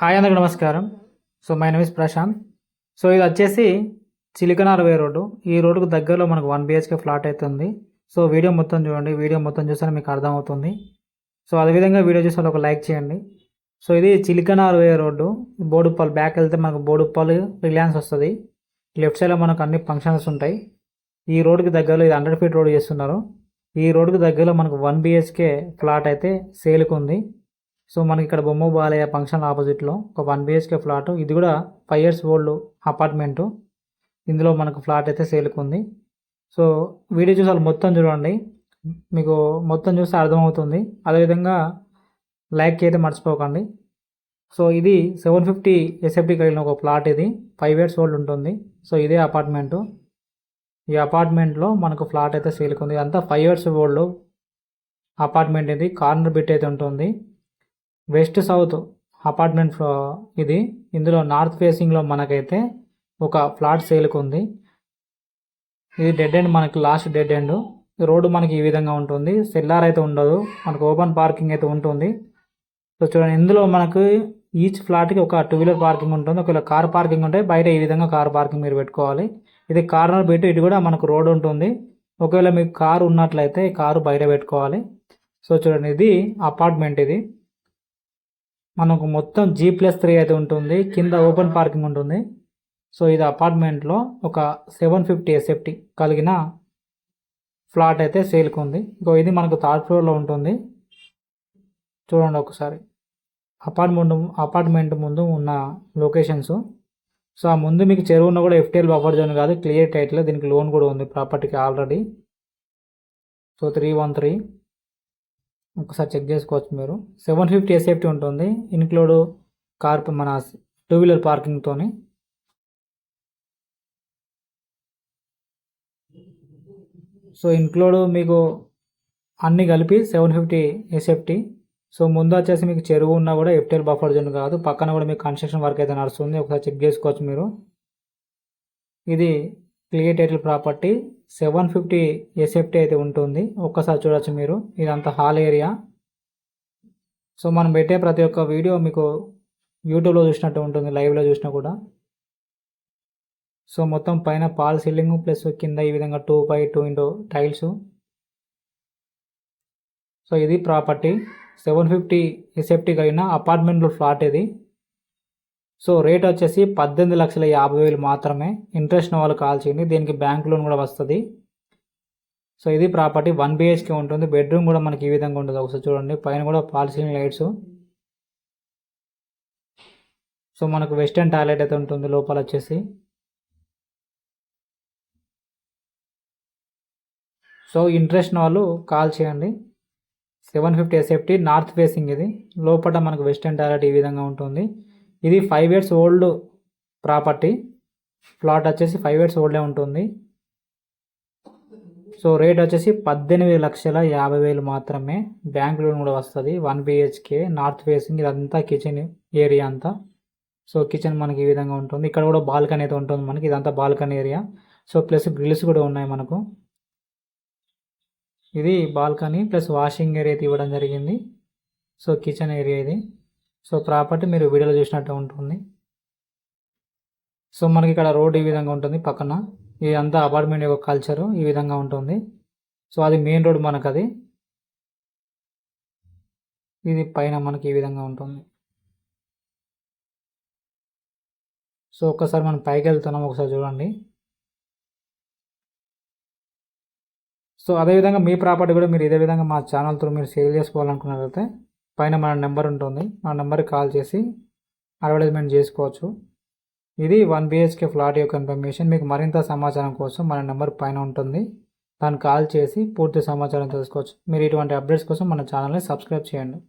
Hi అందరికి నమస్కారం. So my name is Prashant. So ఇది వచ్చేసి చిలికనార్ వే రోడ్డు. ఈ రోడ్డుకు దగ్గరలో మనకు 1 BHK ఫ్లాట్ అవుతుంది. సో వీడియో మొత్తం చూడండి. వీడియో మొత్తం చూస్తే మీకు అర్థమవుతుంది. సో అదేవిధంగా వీడియో చూస్తే ఒక లైక్ చేయండి. సో ఇది చిలికనార్ వే రోడ్డు. బోడుప్పల్ బ్యాక్ వెళ్తే మనకు బోడుప్పల్ రిలయన్స్ వస్తుంది. లెఫ్ట్ సైడ్లో మనకు అన్ని ఫంక్షన్స్ ఉంటాయి. ఈ రోడ్డుకి దగ్గరలో ఇది 100 ఫీట్ రోడ్ చేస్తున్నారు. ఈ రోడ్డుకి దగ్గరలో మనకు 1 BHK ఫ్లాట్ అయితే సేల్కి ఉంది. సో మనకి ఇక్కడ బొమ్మ బాలయ్య ఫంక్షన్ ఆపోజిట్లో ఒక 1 BHK ఫ్లాట్. ఇది కూడా 5 years ఓల్డ్ అపార్ట్మెంటు. ఇందులో మనకు ఫ్లాట్ అయితే సేల్కి ఉంది. సో వీడియో చూసి వాళ్ళు మొత్తం చూడండి, మీకు మొత్తం చూస్తే అర్థమవుతుంది. అదేవిధంగా లైక్ అయితే మర్చిపోకండి. సో ఇది 750 SFT కలిగిన ఒక ప్లాట్. ఇది 5 years ఓల్డ్ ఉంటుంది. సో ఇదే అపార్ట్మెంటు. ఈ అపార్ట్మెంట్లో మనకు ఫ్లాట్ అయితే సేల్కి ఉంది. అంతా 5 years ఓల్డ్ అపార్ట్మెంట్. ఇది కార్నర్ బిట్ అయితే ఉంటుంది. వెస్ట్ సౌత్ అపార్ట్మెంట్ ఇది. ఇందులో నార్త్ ఫేసింగ్లో మనకైతే ఒక ఫ్లాట్ సేల్కి ఉంది. ఇది డెడ్ ఎండ్, మనకి లాస్ట్ డెడ్ ఎండ్. రోడ్డు మనకి ఈ విధంగా ఉంటుంది. సెల్లార్ అయితే ఉండదు, మనకు ఓపెన్ పార్కింగ్ అయితే ఉంటుంది. సో చూడండి, ఇందులో మనకు ఈచ్ ఫ్లాట్కి ఒక 2-wheeler పార్కింగ్ ఉంటుంది. ఒకవేళ కార్ పార్కింగ్ ఉంటే బయట ఈ విధంగా కార్ పార్కింగ్ మీరు పెట్టుకోవాలి. ఇది కార్నర్ బిట్. ఇటు కూడా మనకు రోడ్ ఉంటుంది. ఒకవేళ మీకు కారు ఉన్నట్లయితే కారు బయట పెట్టుకోవాలి. సో చూడండి, ఇది అపార్ట్మెంట్. ఇది మనకు మొత్తం G+3 అయితే ఉంటుంది. కింద ఓపెన్ పార్కింగ్ ఉంటుంది. సో ఇది అపార్ట్మెంట్లో ఒక 750 SFT కలిగిన ఫ్లాట్ అయితే సేల్కి ఉంది. ఇంకో ఇది మనకు 3rd ఫ్లోర్లో ఉంటుంది. చూడండి ఒకసారి అపార్ట్మెంట్ ముందు ఉన్న లొకేషన్స్. సో ఆ ముందు మీకు చెరువు ఉన్న కూడా FTL బఫర్ జోన్ కాదు, క్లియర్ టైటిల్. దీనికి లోన్ కూడా ఉంది ప్రాపర్టీకి ఆల్రెడీ. సో 313 ఒకసారి చెక్ చేసుకోవచ్చు మీరు. 750 SFT ఉంటుంది, ఇన్క్లూడ్ కార్ మన 2-wheeler పార్కింగ్తో. సో ఇన్క్లూడ్ మీకు అన్నీ కలిపి 750 SFT. సో ముందు వచ్చేసి మీకు చెరువు ఉన్నా కూడా FTL బఫర్ జోన్ కాదు, పక్కన కూడా మీకు కన్స్ట్రక్షన్ వర్క్ అయితే నడుస్తుంది. ఒకసారి చెక్ చేసుకోవచ్చు మీరు. ఇది క్లియర్ టైటిల్ ప్రాపర్టీ. 750 SFT అయితే ఉంటుంది. ఒక్కసారి చూడొచ్చు మీరు. ఇదంతా హాల్ ఏరియా. సో మనం పెట్టే ప్రతి ఒక్క వీడియో మీకు యూట్యూబ్లో చూసినట్టు ఉంటుంది, లైవ్లో చూసినా కూడా. సో మొత్తం పైన పాల్ సీలింగ్ ప్లస్ కింద ఈ విధంగా 2x2 టైల్స్. సో ఇది ప్రాపర్టీ 750 SFT కలిగిన అపార్ట్మెంట్లో ఫ్లాట్ ఇది. సో రేట్ వచ్చేసి 18,50,000 మాత్రమే. ఇంట్రెస్ట్ వాళ్ళు కాల్ చేయండి. దీనికి బ్యాంక్ లోన్ కూడా వస్తుంది. సో ఇది ప్రాపర్టీ 1 BHK ఉంటుంది. బెడ్రూమ్ కూడా మనకి ఈ విధంగా ఉంటుంది. ఒకసారి చూడండి, పైన కూడా పాలిసీలింగ్ లైట్స్. సో మనకు వెస్టర్న్ టాయిలెట్ అయితే ఉంటుంది లోపల వచ్చేసి. సో ఇంట్రెస్ట్ వాళ్ళు కాల్ చేయండి. 750 SFT నార్త్ ఫేసింగ్. ఇది లోపల మనకు వెస్టర్న్ టాయిలెట్ ఈ విధంగా ఉంటుంది. ఇది 5 years ఓల్డ్ ప్రాపర్టీ. ఫ్లాట్ వచ్చేసి 5 years ఓల్డే ఉంటుంది. సో రేట్ వచ్చేసి 18,50,000 మాత్రమే. బ్యాంక్ లోన్ కూడా వస్తుంది. 1 BHK నార్త్ ఫేసింగ్. ఇదంతా కిచెన్ ఏరియా అంతా. సో కిచెన్ మనకి ఈ విధంగా ఉంటుంది. ఇక్కడ కూడా బాల్కనీ అయితే ఉంటుంది మనకి. ఇదంతా balcony area. So plus grills కూడా ఉన్నాయి మనకు. ఇది బాల్కనీ ప్లస్ వాషింగ్ ఏరియా అయితే ఇవ్వడం జరిగింది. సో కిచెన్ ఏరియా ఇది. సో ప్రాపర్టీ మీరు వీడియోలో చూసినట్టు ఉంటుంది. సో మనకి ఇక్కడ రోడ్ ఈ విధంగా ఉంటుంది పక్కన. ఇదంతా అపార్ట్మెంట్ యొక్క కల్చరు ఈ విధంగా ఉంటుంది. సో అది మెయిన్ రోడ్ మనకు. అది ఇది పైన మనకి ఈ విధంగా ఉంటుంది. సో ఒక్కసారి మనం పైకి వెళ్తున్నాం, ఒకసారి చూడండి. సో అదేవిధంగా మీ ప్రాపర్టీ కూడా మీరు ఇదే విధంగా మా ఛానల్తో మీరు సేల్ చేసుకోవాలనుకున్నట్లయితే పైన మన నెంబర్ ఉంటుంది. ఆ నెంబర్కి కాల్ చేసి అడ్వర్టైజ్మెంట్ చేసుకోవచ్చు. ఇది 1 BHK ఫ్లాట్ యొక్క ఇన్ఫర్మేషన్. మీకు మరింత సమాచారం కోసం మన నెంబర్ పైన ఉంటుంది, దాన్ని కాల్ చేసి పూర్తి సమాచారం తెలుసుకోవచ్చు. మీరు ఇటువంటి అప్డేట్స్ కోసం మన ఛానల్ని సబ్స్క్రైబ్ చేయండి.